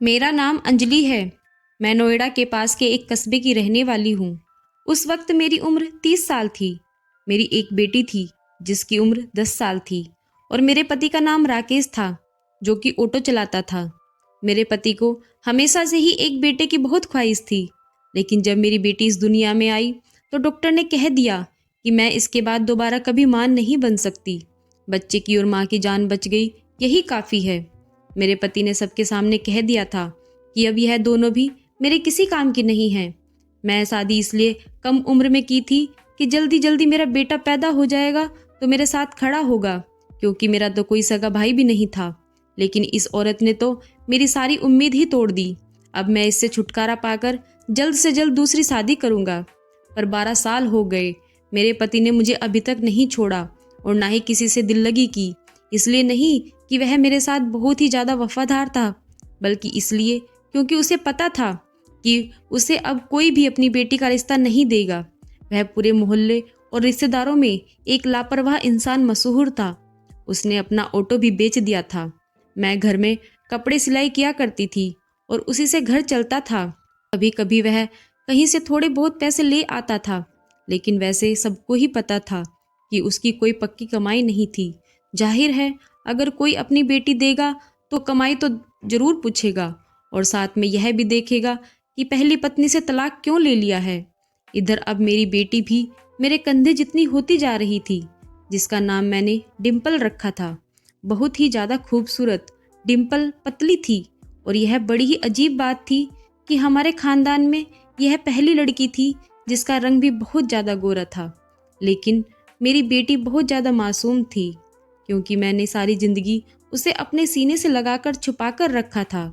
मेरा नाम अंजलि है। मैं नोएडा के पास के एक कस्बे की रहने वाली हूँ। उस वक्त मेरी उम्र 30 साल थी। मेरी एक बेटी थी जिसकी उम्र 10 साल थी और मेरे पति का नाम राकेश था जो कि ऑटो चलाता था। मेरे पति को हमेशा से ही एक बेटे की बहुत ख्वाहिश थी, लेकिन जब मेरी बेटी इस दुनिया में आई तो डॉक्टर ने कह दिया कि मैं इसके बाद दोबारा कभी मां नहीं बन सकती। बच्चे की और मां की जान बच गई, यही काफ़ी है। मेरे पति ने सबके सामने कह दिया था कि अब यह दोनों भी मेरे किसी काम की नहीं हैं। मैं शादी इसलिए कम उम्र में की थी कि जल्दी जल्दी मेरा बेटा पैदा हो जाएगा तो मेरे साथ खड़ा होगा, क्योंकि मेरा तो कोई सगा भाई भी नहीं था। लेकिन इस औरत ने तो मेरी सारी उम्मीद ही तोड़ दी। अब मैं इससे छुटकारा पाकर जल्द से जल्द दूसरी शादी करूंगा। पर 12 साल हो गए, मेरे पति ने मुझे अभी तक नहीं छोड़ा और ना ही किसी से दिल लगी की। इसलिए नहीं कि वह मेरे साथ बहुत ही ज़्यादा वफादार था, बल्कि इसलिए क्योंकि उसे पता था कि उसे अब कोई भी अपनी बेटी का रिश्ता नहीं देगा। वह पूरे मोहल्ले और रिश्तेदारों में एक लापरवाह इंसान मशहूर था। उसने अपना ऑटो भी बेच दिया था। मैं घर में कपड़े सिलाई किया करती थी और उसी से घर चलता था। कभी कभी वह कहीं से थोड़े बहुत पैसे ले आता था, लेकिन वैसे सबको ही पता था कि उसकी कोई पक्की कमाई नहीं थी। जाहिर है, अगर कोई अपनी बेटी देगा तो कमाई तो जरूर पूछेगा और साथ में यह भी देखेगा कि पहली पत्नी से तलाक क्यों ले लिया है। इधर अब मेरी बेटी भी मेरे कंधे जितनी होती जा रही थी, जिसका नाम मैंने डिम्पल रखा था। बहुत ही ज़्यादा खूबसूरत डिम्पल पतली थी और यह बड़ी ही अजीब बात थी कि हमारे खानदान में यह पहली लड़की थी जिसका रंग भी बहुत ज़्यादा गोरा था। लेकिन मेरी बेटी बहुत ज़्यादा मासूम थी, क्योंकि मैंने सारी ज़िंदगी उसे अपने सीने से लगाकर छुपा कर रखा था,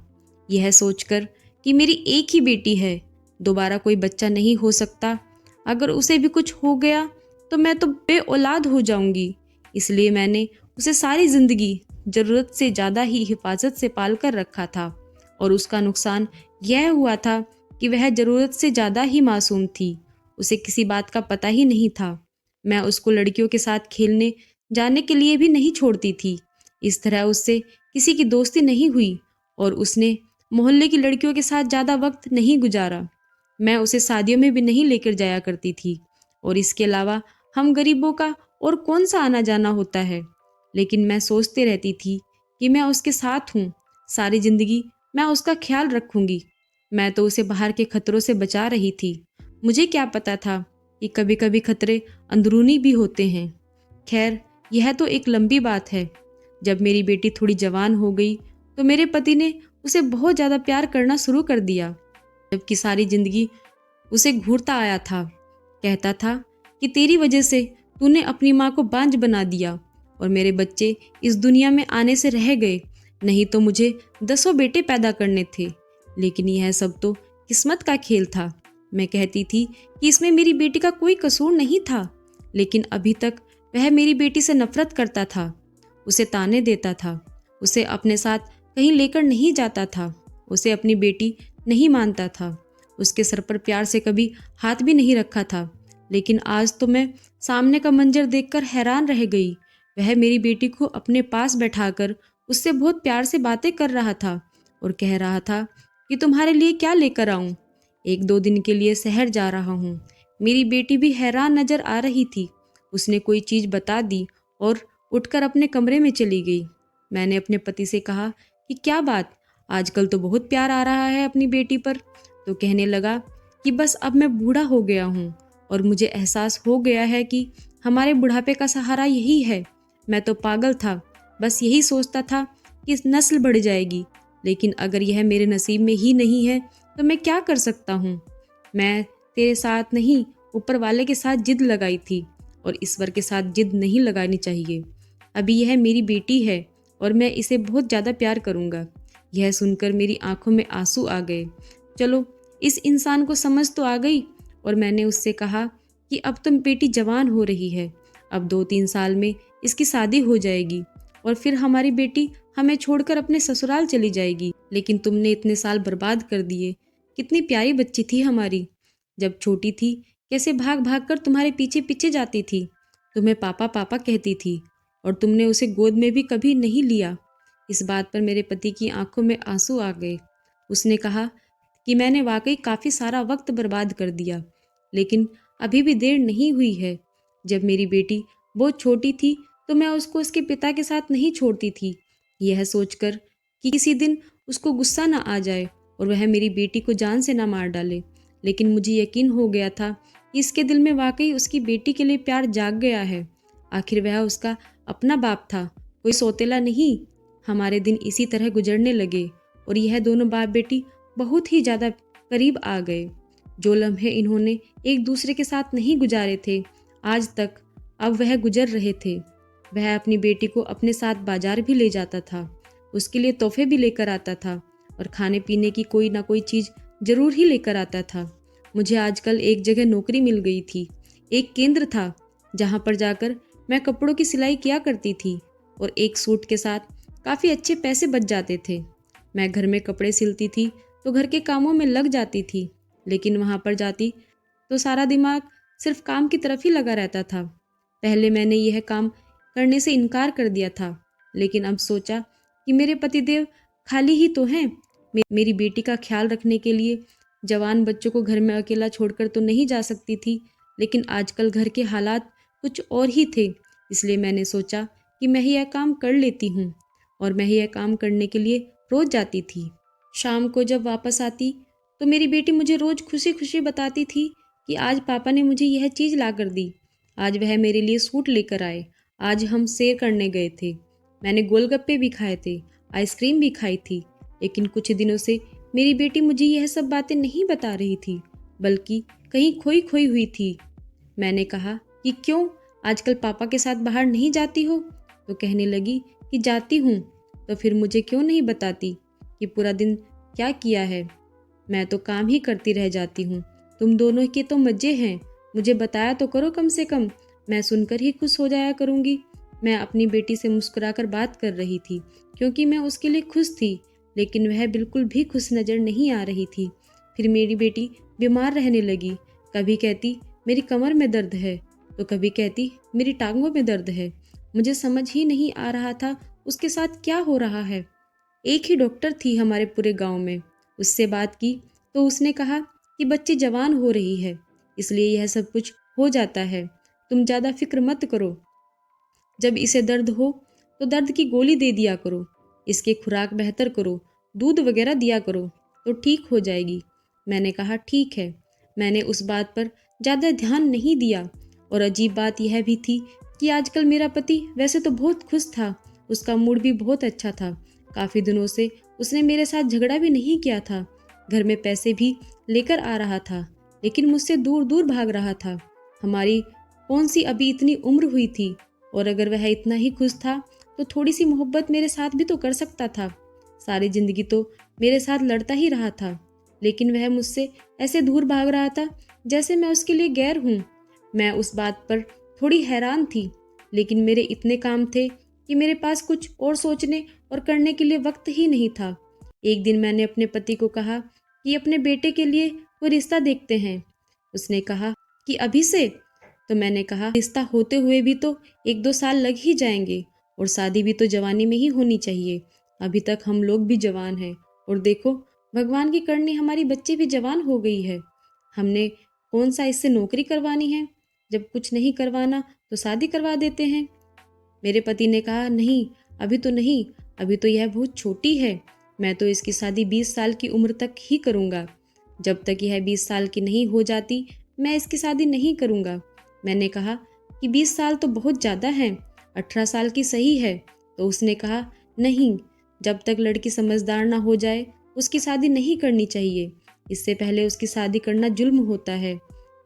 यह सोचकर कि मेरी एक ही बेटी है, दोबारा कोई बच्चा नहीं हो सकता। अगर उसे भी कुछ हो गया तो मैं तो बे औलाद हो जाऊंगी। इसलिए मैंने उसे सारी ज़िंदगी ज़रूरत से ज़्यादा ही हिफाजत से पाल कर रखा था और उसका नुकसान यह हुआ था कि वह ज़रूरत से ज़्यादा ही मासूम थी। उसे किसी बात का पता ही नहीं था। मैं उसको लड़कियों के साथ खेलने जाने के लिए भी नहीं छोड़ती थी। इस तरह उससे किसी की दोस्ती नहीं हुई और उसने मोहल्ले की लड़कियों के साथ ज़्यादा वक्त नहीं गुजारा। मैं उसे शादियों में भी नहीं लेकर जाया करती थी और इसके अलावा हम गरीबों का और कौन सा आना जाना होता है। लेकिन मैं सोचती रहती थी कि मैं उसके साथ हूँ, सारी ज़िंदगी मैं उसका ख्याल रखूँगी। मैं तो उसे बाहर के खतरों से बचा रही थी। मुझे क्या पता था कि कभी कभी खतरे अंदरूनी भी होते हैं। खैर, यह तो एक लंबी बात है। जब मेरी बेटी थोड़ी जवान हो गई तो मेरे पति ने उसे बहुत ज़्यादा प्यार करना शुरू कर दिया, जबकि सारी जिंदगी उसे घूरता आया था। कहता था कि तेरी वजह से तूने अपनी माँ को बांझ बना दिया और मेरे बच्चे इस दुनिया में आने से रह गए, नहीं तो मुझे 10 बेटे पैदा करने थे। लेकिन यह सब तो किस्मत का खेल था। मैं कहती थी कि इसमें मेरी बेटी का कोई कसूर नहीं था, लेकिन अभी तक वह मेरी बेटी से नफरत करता था, उसे ताने देता था, उसे अपने साथ कहीं लेकर नहीं जाता था, उसे अपनी बेटी नहीं मानता था, उसके सर पर प्यार से कभी हाथ भी नहीं रखा था। लेकिन आज तो मैं सामने का मंजर देखकर हैरान रह गई। वह मेरी बेटी को अपने पास बैठाकर उससे बहुत प्यार से बातें कर रहा था और कह रहा था कि तुम्हारे लिए क्या लेकर आऊं, 1-2 दिन के लिए शहर जा रहा हूँ। मेरी बेटी भी हैरान नजर आ रही थी। उसने कोई चीज़ बता दी और उठकर अपने कमरे में चली गई। मैंने अपने पति से कहा कि क्या बात, आजकल तो बहुत प्यार आ रहा है अपनी बेटी पर। तो कहने लगा कि बस अब मैं बूढ़ा हो गया हूँ और मुझे एहसास हो गया है कि हमारे बुढ़ापे का सहारा यही है। मैं तो पागल था, बस यही सोचता था कि इस नस्ल बढ़ जाएगी, लेकिन अगर यह मेरे नसीब में ही नहीं है तो मैं क्या कर सकता हूँ। मैं तेरे साथ नहीं, ऊपर वाले के साथ जिद लगाई थी और ईश्वर के साथ जिद नहीं लगानी चाहिए। अभी यह मेरी बेटी है और मैं इसे बहुत ज़्यादा प्यार करूँगा। यह सुनकर मेरी आंखों में आंसू आ गए। चलो, इस इंसान को समझ तो आ गई और मैंने उससे कहा कि अब तो बेटी जवान हो रही है, अब 2-3 साल में इसकी शादी हो जाएगी और फिर हमारी बेटी हमें छोड़कर अपने ससुराल चली जाएगी। लेकिन तुमने इतने साल बर्बाद कर दिए। कितनी प्यारी बच्ची थी हमारी। जब छोटी थी कैसे भाग भाग कर तुम्हारे पीछे पीछे जाती थी, तुम्हें पापा पापा कहती थी और तुमने उसे गोद में भी कभी नहीं लिया। इस बात पर मेरे पति की आंखों में आंसू आ गए। उसने कहा कि मैंने वाकई काफ़ी सारा वक्त बर्बाद कर दिया, लेकिन अभी भी देर नहीं हुई है। जब मेरी बेटी बहुत छोटी थी तो मैं उसको उसके पिता के साथ नहीं छोड़ती थी, यह सोचकर कि किसी दिन उसको गुस्सा ना आ जाए और वह मेरी बेटी को जान से ना मार डाले। लेकिन मुझे यकीन हो गया था कि इसके दिल में वाकई उसकी बेटी के लिए प्यार जाग गया है। आखिर वह उसका अपना बाप था, कोई सौतेला नहीं। हमारे दिन इसी तरह गुजरने लगे और यह दोनों बाप बेटी बहुत ही ज़्यादा करीब आ गए। जो लम्हे इन्होंने एक दूसरे के साथ नहीं गुजारे थे आज तक, अब वह गुजर रहे थे। वह अपनी बेटी को अपने साथ बाजार भी ले जाता था, उसके लिए तोहफे भी लेकर आता था और खाने पीने की कोई ना कोई चीज़ जरूर ही लेकर आता था। मुझे आजकल एक जगह नौकरी मिल गई थी, एक केंद्र था जहाँ पर जाकर मैं कपड़ों की सिलाई किया करती थी और एक सूट के साथ काफ़ी अच्छे पैसे बच जाते थे। मैं घर में कपड़े सिलती थी तो घर के कामों में लग जाती थी, लेकिन वहाँ पर जाती तो सारा दिमाग सिर्फ काम की तरफ ही लगा रहता था। पहले मैंने यह काम करने से इनकार कर दिया था, लेकिन अब सोचा कि मेरे पतिदेव खाली ही तो हैं। मेरी बेटी का ख्याल रखने के लिए जवान बच्चों को घर में अकेला छोड़कर तो नहीं जा सकती थी, लेकिन आजकल घर के हालात कुछ और ही थे। इसलिए मैंने सोचा कि मैं ही यह काम कर लेती हूँ और मैं ही यह काम करने के लिए रोज जाती थी। शाम को जब वापस आती तो मेरी बेटी मुझे रोज खुशी खुशी बताती थी कि आज पापा ने मुझे यह चीज़ ला कर दी, आज वह मेरे लिए सूट लेकर आए, आज हम सैर करने गए थे, मैंने गोलगप्पे भी खाए थे, आइसक्रीम भी खाई थी। लेकिन कुछ दिनों से मेरी बेटी मुझे यह सब बातें नहीं बता रही थी, बल्कि कहीं खोई खोई हुई थी। मैंने कहा कि क्यों आजकल पापा के साथ बाहर नहीं जाती हो? तो कहने लगी कि जाती हूँ। तो फिर मुझे क्यों नहीं बताती कि पूरा दिन क्या किया है? मैं तो काम ही करती रह जाती हूँ। तुम दोनों के तो मज़े हैं, मुझे बताया तो करो कम से कम, मैं सुनकर ही खुश हो जाया करूँगी। मैं अपनी बेटी से मुस्कुराकर बात कर रही थी क्योंकि मैं उसके लिए खुश थी, लेकिन वह बिल्कुल भी खुश नज़र नहीं आ रही थी। फिर मेरी बेटी बीमार रहने लगी, कभी कहती मेरी कमर में दर्द है तो कभी कहती मेरी टांगों में दर्द है। मुझे समझ ही नहीं आ रहा था उसके साथ क्या हो रहा है। एक ही डॉक्टर थी हमारे पूरे गांव में, उससे बात की तो उसने कहा कि बच्ची जवान हो रही है, इसलिए यह सब कुछ हो जाता है, तुम ज़्यादा फिक्र मत करो। जब इसे दर्द हो तो दर्द की गोली दे दिया करो, इसके खुराक बेहतर करो, दूध वगैरह दिया करो तो ठीक हो जाएगी। मैंने कहा ठीक है। मैंने उस बात पर ज़्यादा ध्यान नहीं दिया और अजीब बात यह भी थी कि आजकल मेरा पति वैसे तो बहुत खुश था, उसका मूड भी बहुत अच्छा था। काफ़ी दिनों से उसने मेरे साथ झगड़ा भी नहीं किया था, घर में पैसे भी लेकर आ रहा था, लेकिन मुझसे दूर दूर भाग रहा था। हमारी कौन सी अभी इतनी उम्र हुई थी, और अगर वह इतना ही खुश था तो थोड़ी सी मोहब्बत मेरे साथ भी तो कर सकता था। सारी जिंदगी तो मेरे साथ लड़ता ही रहा था, लेकिन वह मुझसे ऐसे दूर भाग रहा था जैसे मैं उसके लिए गैर हूँ। मैं उस बात पर थोड़ी हैरान थी, लेकिन मेरे इतने काम थे कि मेरे पास कुछ और सोचने और करने के लिए वक्त ही नहीं था। एक दिन मैंने अपने पति को कहा कि अपने बेटे के लिए कोई रिश्ता देखते हैं। उसने कहा कि अभी से? तो मैंने कहा रिश्ता होते हुए भी तो 1-2 साल लग ही जाएंगे और शादी भी तो जवानी में ही होनी चाहिए। अभी तक हम लोग भी जवान हैं और देखो भगवान की करनी हमारी बच्ची भी जवान हो गई है। हमने कौन सा इससे नौकरी करवानी है, जब कुछ नहीं करवाना तो शादी करवा देते हैं। मेरे पति ने कहा नहीं, अभी तो नहीं, अभी तो यह बहुत छोटी है, मैं तो इसकी शादी 20 साल की उम्र तक ही करूँगा। जब तक यह 20 साल की नहीं हो जाती मैं इसकी शादी नहीं करूँगा। मैंने कहा कि 20 साल तो बहुत ज़्यादा हैं, 18 साल की सही है। तो उसने कहा नहीं, जब तक लड़की समझदार ना हो जाए उसकी शादी नहीं करनी चाहिए, इससे पहले उसकी शादी करना जुल्म होता है।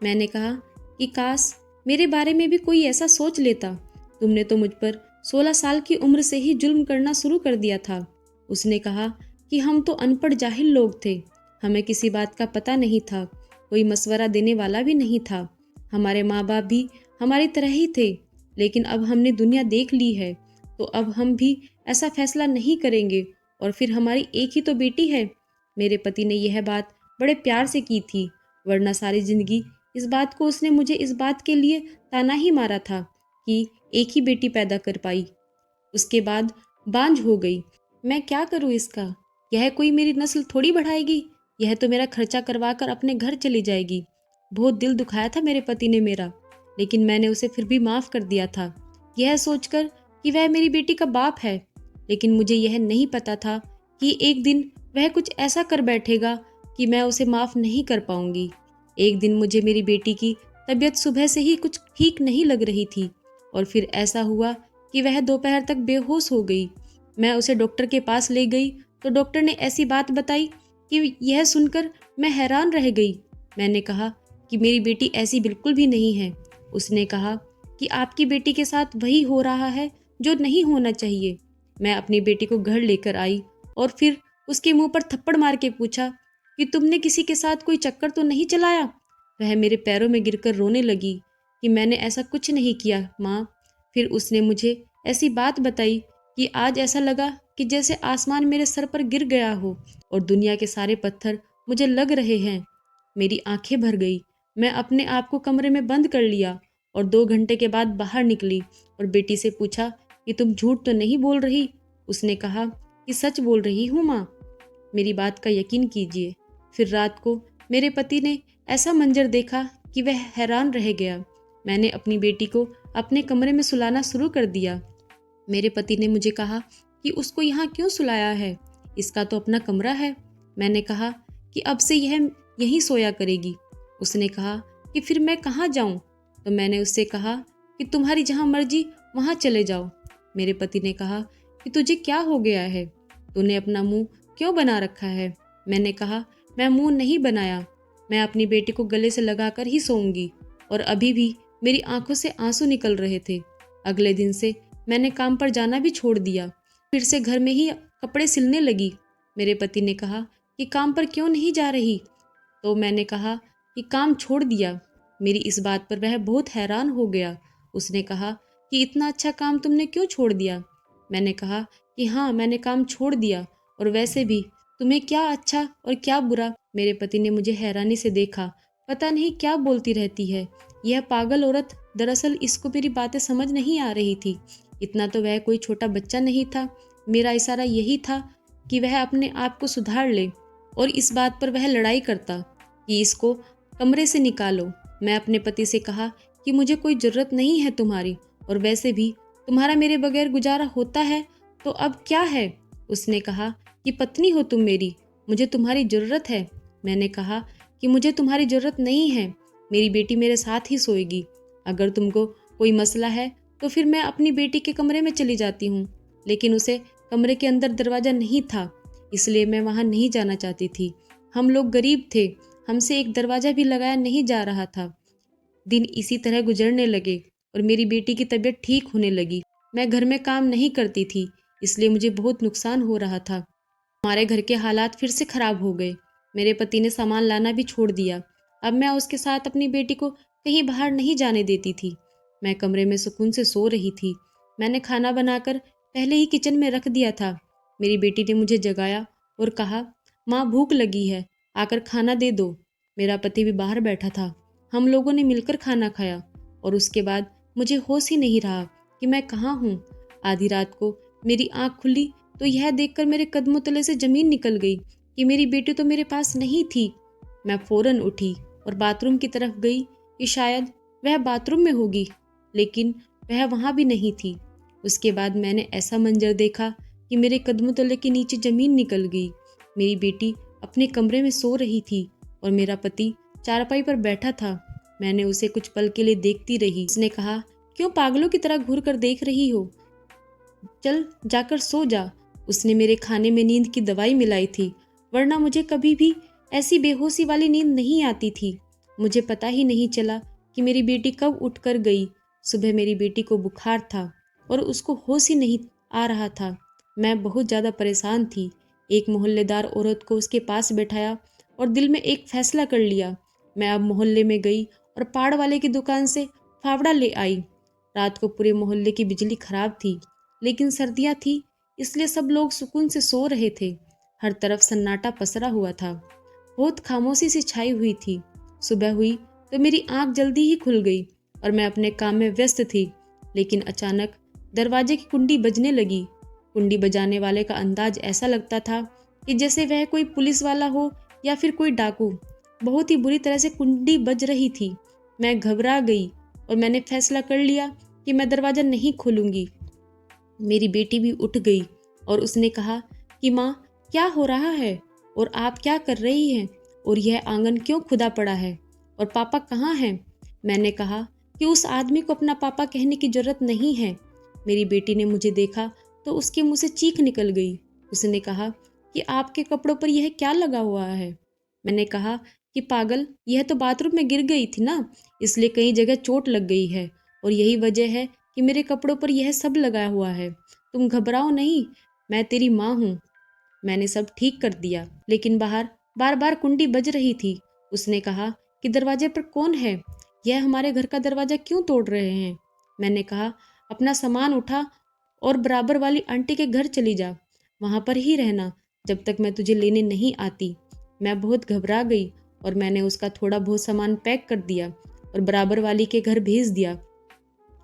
मैंने कहा कि काश मेरे बारे में भी कोई ऐसा सोच लेता, तुमने तो मुझ पर 16 साल की उम्र से ही जुल्म करना शुरू कर दिया था। उसने कहा कि हम तो अनपढ़ जाहिल लोग थे, हमें किसी बात का पता नहीं था, कोई मशवरा देने वाला भी नहीं था, हमारे माँ बाप भी हमारी तरह ही थे, लेकिन अब हमने दुनिया देख ली है तो अब हम भी ऐसा फैसला नहीं करेंगे, और फिर हमारी एक ही तो बेटी है। मेरे पति ने यह बात बड़े प्यार से की थी, वरना सारी जिंदगी इस बात को उसने मुझे इस बात के लिए ताना ही मारा था कि एक ही बेटी पैदा कर पाई, उसके बाद बांझ हो गई। मैं क्या करूँ इसका? यह कोई मेरी नस्ल थोड़ी बढ़ाएगी, यह तो मेरा खर्चा करवा कर अपने घर चली जाएगी। बहुत दिल दुखाया था मेरे पति ने मेरा, लेकिन मैंने उसे फिर भी माफ़ कर दिया था, यह सोचकर कि वह मेरी बेटी का बाप है। लेकिन मुझे यह नहीं पता था कि एक दिन वह कुछ ऐसा कर बैठेगा कि मैं उसे माफ़ नहीं कर पाऊंगी। एक दिन मुझे मेरी बेटी की तबीयत सुबह से ही कुछ ठीक नहीं लग रही थी और फिर ऐसा हुआ कि वह दोपहर तक बेहोश हो गई। मैं उसे डॉक्टर के पास ले गई तो डॉक्टर ने ऐसी बात बताई कि यह सुनकर मैं हैरान रह गई। मैंने कहा कि मेरी बेटी ऐसी बिल्कुल भी नहीं है। उसने कहा कि आपकी बेटी के साथ वही हो रहा है जो नहीं होना चाहिए। मैं अपनी बेटी को घर लेकर आई और फिर उसके मुंह पर थप्पड़ मार के पूछा कि तुमने किसी के साथ कोई चक्कर तो नहीं चलाया। वह मेरे पैरों में गिरकर रोने लगी कि मैंने ऐसा कुछ नहीं किया माँ। फिर उसने मुझे ऐसी बात बताई कि आज ऐसा लगा कि जैसे आसमान मेरे सर पर गिर गया हो और दुनिया के सारे पत्थर मुझे लग रहे हैं। मेरी आंखें भर गई। मैं अपने आप को कमरे में बंद कर लिया और 2 घंटे के बाद बाहर निकली और बेटी से पूछा कि तुम झूठ तो नहीं बोल रही। उसने कहा कि सच बोल रही हूँ माँ, मेरी बात का यकीन कीजिए। फिर रात को मेरे पति ने ऐसा मंजर देखा कि वह हैरान रह गया। मैंने अपनी बेटी को अपने कमरे में सुलाना शुरू कर दिया। मेरे पति ने मुझे कहा कि उसको यहाँ क्यों सुलाया है, इसका तो अपना कमरा है। मैंने कहा कि अब से यह यहीं सोया करेगी। उसने कहा कि फिर मैं कहाँ जाऊँ? तो मैंने उससे कहा कि तुम्हारी जहाँ मर्जी वहाँ चले जाओ। मेरे पति ने कहा कि तुझे क्या हो गया है, तूने अपना मुंह क्यों बना रखा है? मैंने कहा मैं मुंह नहीं बनाया, मैं अपनी बेटी को गले से लगाकर ही सोऊंगी। और अभी भी मेरी आंखों से आंसू निकल रहे थे। अगले दिन से मैंने काम पर जाना भी छोड़ दिया, फिर से घर में ही कपड़े सिलने लगी। मेरे पति ने कहा कि काम पर क्यों नहीं जा रही? तो मैंने कहा कि काम छोड़ दिया। मेरी इस बात पर वह बहुत हैरान हो गया। उसने कहा कि इतना अच्छा काम तुमने क्यों छोड़ दिया? मैंने कहा कि हाँ, मैंने काम छोड़ दिया, और वैसे भी तुम्हें क्या अच्छा और क्या बुरा? मेरे पति ने मुझे हैरानी से देखा। पता नहीं क्या बोलती रहती है यह पागल औरत। दरअसल इसको मेरी बातें समझ नहीं आ रही थी। इतना तो वह कोई छोटा बच्चा नहीं था। मेरा इशारा यही था कि वह अपने आप को सुधार ले, और इस बात पर वह लड़ाई करता कि इसको कमरे से निकालो। मैं अपने पति से कहा कि मुझे कोई ज़रूरत नहीं है तुम्हारी, और वैसे भी तुम्हारा मेरे बगैर गुजारा होता है तो अब क्या है? उसने कहा कि पत्नी हो तुम मेरी, मुझे तुम्हारी ज़रूरत है। मैंने कहा कि मुझे तुम्हारी ज़रूरत नहीं है, मेरी बेटी मेरे साथ ही सोएगी। अगर तुमको कोई मसला है तो फिर मैं अपनी बेटी के कमरे में चली जाती हूँ। लेकिन उसे कमरे के अंदर दरवाज़ा नहीं था, इसलिए मैं वहाँ नहीं जाना चाहती थी। हम लोग गरीब थे, हमसे एक दरवाज़ा भी लगाया नहीं जा रहा था। दिन इसी तरह गुजरने लगे और मेरी बेटी की तबीयत ठीक होने लगी। मैं घर में काम नहीं करती थी, इसलिए मुझे बहुत नुकसान हो रहा था। हमारे घर के हालात फिर से खराब हो गए। मेरे पति ने सामान लाना भी छोड़ दिया। अब मैं उसके साथ अपनी बेटी को कहीं बाहर नहीं जाने देती थी। मैं कमरे में सुकून से सो रही थी। मैंने खाना बनाकर पहले ही किचन में रख दिया था। मेरी बेटी ने मुझे जगाया और कहा, माँ भूख लगी है, आकर खाना दे दो। मेरा पति भी बाहर बैठा था। हम लोगों ने मिलकर खाना खाया और उसके बाद मुझे होश ही नहीं रहा कि मैं कहाँ हूँ। आधी रात को मेरी आँख खुली तो यह देखकर मेरे कदमों तले से जमीन निकल गई कि मेरी बेटी तो मेरे पास नहीं थी। मैं फौरन उठी और बाथरूम की तरफ गई कि शायद वह बाथरूम में होगी, लेकिन वह वहाँ भी नहीं थी। उसके बाद मैंने ऐसा मंजर देखा कि मेरे कदमों तले के नीचे जमीन निकल गई। मेरी बेटी अपने कमरे में सो रही थी और मेरा पति चारपाई पर बैठा था। मैंने उसे कुछ पल के लिए देखती रही। उसने कहा, क्यों पागलों की तरह घूर कर देख रही हो? चल जाकर सो जा। उसने मेरे खाने में नींद की दवाई मिलाई थी, वरना मुझे कभी भी ऐसी बेहोशी वाली नींद नहीं आती थी। मुझे पता ही नहीं चला कि मेरी बेटी कब उठ कर गई। सुबह मेरी बेटी को बुखार था और उसको होश ही नहीं आ रहा था। मैं बहुत ज़्यादा परेशान थी। एक मोहल्लेदार औरत को उसके पास बैठाया और दिल में एक फैसला कर लिया। मैं अब मोहल्ले में गई और पाड़ वाले की दुकान से फावड़ा ले आई। रात को पूरे मोहल्ले की बिजली खराब थी, लेकिन सर्दियाँ थी, इसलिए सब लोग सुकून से सो रहे थे। हर तरफ सन्नाटा पसरा हुआ था। बहुत खामोशी सी छाई हुई थी। सुबह हुई तो मेरी आंख जल्दी ही खुल गई और मैं अपने काम में व्यस्त थी। लेकिन अचानक दरवाजे की कुंडी बजने लगी। कुंडी बजाने वाले का अंदाज ऐसा लगता था कि जैसे वह कोई पुलिस वाला हो या फिर कोई डाकू। बहुत ही बुरी तरह से कुंडी बज रही थी। मैं घबरा गई और मैंने फैसला कर लिया कि मैं दरवाज़ा नहीं खोलूंगी। मेरी बेटी भी उठ गई और उसने कहा कि माँ, क्या हो रहा है और आप क्या कर रही हैं और यह आंगन क्यों खुदा पड़ा है और पापा कहाँ हैं? मैंने कहा कि उस आदमी को अपना पापा कहने की जरूरत नहीं है। मेरी बेटी ने मुझे देखा तो उसके मुंह से चीख निकल गई। उसने कहा कि आपके कपड़ों पर यह क्या लगा हुआ है? मैंने कहा कि पागल, यह तो बाथरूम में गिर गई थी ना, इसलिए कई जगह चोट लग गई है और यही वजह है कि मेरे कपड़ों पर यह सब लगा हुआ है। तुम घबराओ नहीं, मैं तेरी माँ हूँ। मैंने सब ठीक कर दिया, लेकिन बाहर बार बार कुंडी बज रही थी। उसने कहा कि दरवाजे पर कौन है? यह हमारे घर का दरवाजा क्यों तोड़ रहे हैं? मैंने कहा, अपना सामान उठा और बराबर वाली आंटी के घर चली जा, वहां पर ही रहना जब तक मैं तुझे लेने नहीं आती। मैं बहुत घबरा गई और मैंने उसका थोड़ा बहुत सामान पैक कर दिया और बराबर वाली के घर भेज दिया।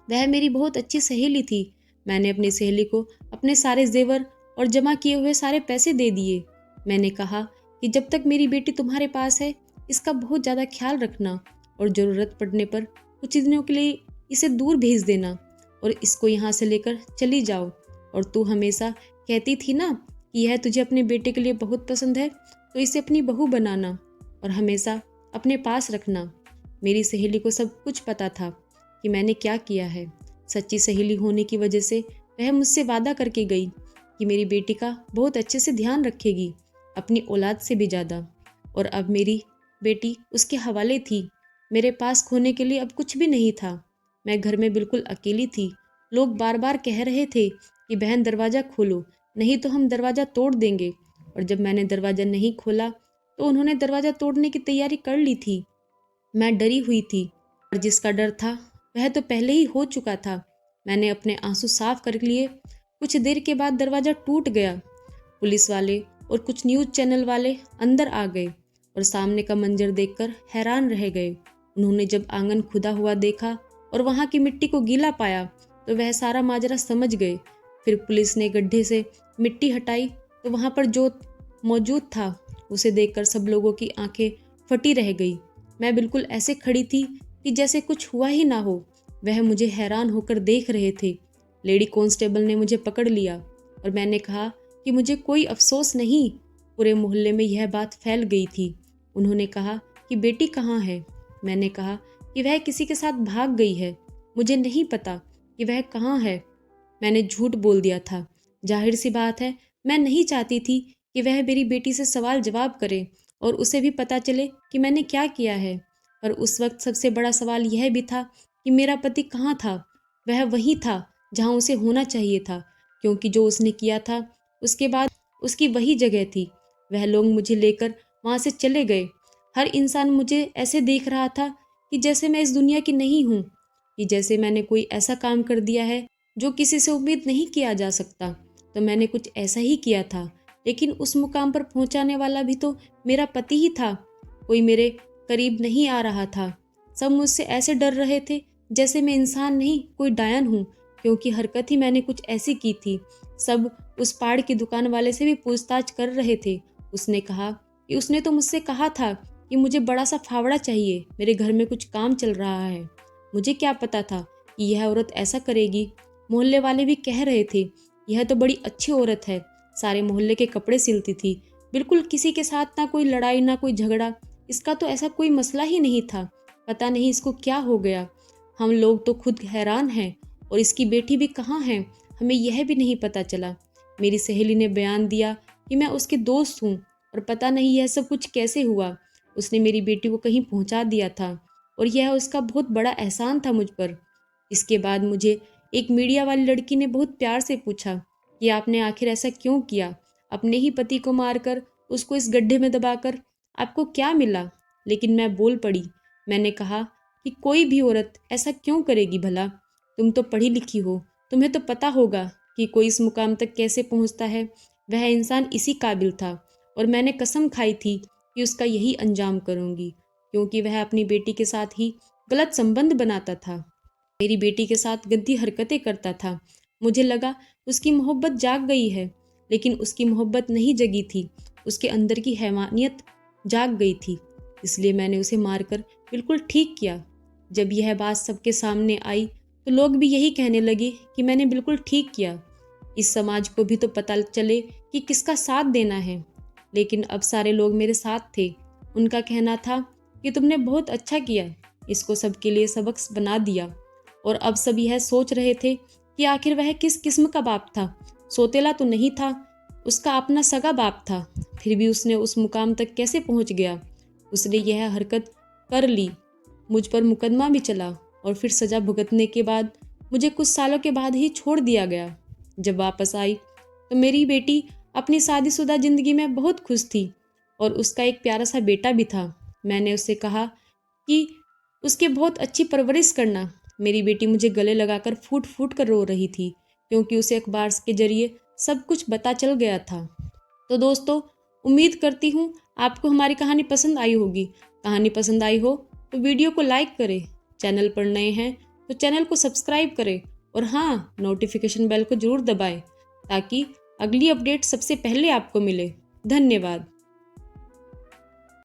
वह मेरी बहुत अच्छी सहेली थी। मैंने अपनी सहेली को अपने सारे जेवर और जमा किए हुए सारे पैसे दे दिए। मैंने कहा कि जब तक मेरी बेटी तुम्हारे पास है, इसका बहुत ज़्यादा ख्याल रखना और ज़रूरत पड़ने पर कुछ दिनों के लिए इसे दूर भेज देना और इसको यहाँ से लेकर चली जाओ। और तू हमेशा कहती थी ना कि यह तुझे अपने बेटे के लिए बहुत पसंद है, तो इसे अपनी बहू बनाना और हमेशा अपने पास रखना। मेरी सहेली को सब कुछ पता था कि मैंने क्या किया है। सच्ची सहेली होने की वजह से वह मुझसे वादा करके गई कि मेरी बेटी का बहुत अच्छे से ध्यान रखेगी, अपनी औलाद से भी ज़्यादा। और अब मेरी बेटी उसके हवाले थी। मेरे पास खोने के लिए अब कुछ भी नहीं था। मैं घर में बिल्कुल अकेली थी। लोग बार बार कह रहे थे कि बहन दरवाज़ा खोलो, नहीं तो हम दरवाज़ा तोड़ देंगे। और जब मैंने दरवाज़ा नहीं खोला तो उन्होंने दरवाज़ा तोड़ने की तैयारी कर ली थी। मैं डरी हुई थी और जिसका डर था वह तो पहले ही हो चुका था। मैंने अपने आंसू साफ कर लिए। कुछ देर के बाद दरवाज़ा टूट गया। पुलिस वाले और कुछ न्यूज़ चैनल वाले अंदर आ गए और सामने का मंजर देखकर हैरान रह गए। उन्होंने जब आंगन खुदा हुआ देखा और वहाँ की मिट्टी को गीला पाया तो वह सारा माजरा समझ गए। फिर पुलिस ने गड्ढे से मिट्टी हटाई तो वहाँ पर जो मौजूद था उसे देखकर सब लोगों की आंखें फटी रह गई। मैं बिल्कुल ऐसे खड़ी थी कि जैसे कुछ हुआ ही ना हो। वह मुझे हैरान होकर देख रहे थे। लेडी कांस्टेबल ने मुझे पकड़ लिया और मैंने कहा कि मुझे कोई अफसोस नहीं। पूरे मोहल्ले में यह बात फैल गई थी। उन्होंने कहा कि बेटी कहाँ है? मैंने कहा कि वह किसी के साथ भाग गई है। मुझे नहीं पता कि वह कहाँ है। मैंने झूठ बोल दिया था। जाहिर सी बात है, मैं नहीं चाहती थी कि वह मेरी बेटी से सवाल जवाब करे और उसे भी पता चले कि मैंने क्या किया है। पर उस वक्त सबसे बड़ा सवाल यह भी था कि मेरा पति कहाँ था। वह वहीं था जहाँ उसे होना चाहिए था, क्योंकि जो उसने किया था उसके बाद उसकी वही जगह थी। वह लोग मुझे लेकर वहाँ से चले गए। हर इंसान मुझे ऐसे देख रहा था कि जैसे मैं इस दुनिया की नहीं हूँ, कि जैसे मैंने कोई ऐसा काम कर दिया है जो किसी से उम्मीद नहीं किया जा सकता। तो मैंने कुछ ऐसा ही किया था, लेकिन उस मुकाम पर पहुंचाने वाला भी तो मेरा पति ही था। कोई मेरे करीब नहीं आ रहा था। सब मुझसे ऐसे डर रहे थे जैसे मैं इंसान नहीं कोई डायन हूँ, क्योंकि हरकत ही मैंने कुछ ऐसी की थी। सब उस पाड़ की दुकान वाले से भी पूछताछ कर रहे थे। उसने कहा कि उसने तो मुझसे कहा था कि मुझे बड़ा सा फावड़ा चाहिए, मेरे घर में कुछ काम चल रहा है। मुझे क्या पता था कि यह औरत ऐसा करेगी। मोहल्ले वाले भी कह रहे थे, यह तो बड़ी अच्छी औरत है, सारे मोहल्ले के कपड़े सिलती थी, बिल्कुल किसी के साथ ना कोई लड़ाई ना कोई झगड़ा, इसका तो ऐसा कोई मसला ही नहीं था। पता नहीं इसको क्या हो गया। हम लोग तो खुद हैरान हैं और इसकी बेटी भी कहाँ है, हमें यह भी नहीं पता चला। मेरी सहेली ने बयान दिया कि मैं उसके दोस्त हूँ और पता नहीं यह सब कुछ कैसे हुआ। उसने मेरी बेटी को कहीं पहुँचा दिया था और यह उसका बहुत बड़ा एहसान था मुझ पर। इसके बाद मुझे एक मीडिया वाली लड़की ने बहुत प्यार से पूछा कि आपने आखिर ऐसा क्यों किया? अपने ही पति को मारकर उसको इस गड्ढे में दबाकर आपको क्या मिला? लेकिन मैं बोल पड़ी। मैंने कहा कि कोई भी औरत ऐसा क्यों करेगी भला? तुम तो पढ़ी लिखी हो, तुम्हें तो पता होगा कि कोई इस मुकाम तक कैसे पहुंचता है। वह इंसान इसी काबिल था और मैंने कसम खाई थी कि उसका यही अंजाम करूंगी, क्योंकि वह अपनी बेटी के साथ ही गलत संबंध बनाता था, मेरी बेटी के साथ गंदी हरकतें करता था। मुझे लगा उसकी मोहब्बत जाग गई है, लेकिन उसकी मोहब्बत नहीं जगी थी। उसके अंदर की हैवानियत जाग गई थी, इसलिए मैंने उसे मारकर बिल्कुल ठीक किया। जब यह बात सबके सामने आई तो लोग भी यही कहने लगे कि मैंने बिल्कुल ठीक किया। इस समाज को भी तो पता चले कि किसका साथ देना है। लेकिन अब सारे लोग मेरे साथ थे। उनका कहना था कि तुमने बहुत अच्छा किया, इसको सबके लिए सबक बना दिया। और अब सब यह सोच रहे थे कि आखिर वह किस किस्म का बाप था। सोतेला तो नहीं था, उसका अपना सगा बाप था। फिर भी उसने उस मुकाम तक कैसे पहुंच गया? उसने यह हरकत कर ली। मुझ पर मुकदमा भी चला और फिर सजा भुगतने के बाद मुझे कुछ सालों के बाद ही छोड़ दिया गया। जब वापस आई तो मेरी बेटी अपनी शादीशुदा जिंदगी में बहुत खुश थी और उसका एक प्यारा सा बेटा भी था। मैंने उससे कहा कि उसके बहुत अच्छी परवरिश करना। मेरी बेटी मुझे गले लगाकर फूट फूट कर रो रही थी, क्योंकि उसे अखबार के जरिए सब कुछ पता चल गया था। तो दोस्तों, उम्मीद करती हूँ आपको हमारी कहानी पसंद आई होगी। कहानी पसंद आई हो तो वीडियो को लाइक करें, चैनल पर नए हैं तो चैनल को सब्सक्राइब करें और हाँ, नोटिफिकेशन बेल को जरूर दबाएं ताकि अगली अपडेट सबसे पहले आपको मिले। धन्यवाद।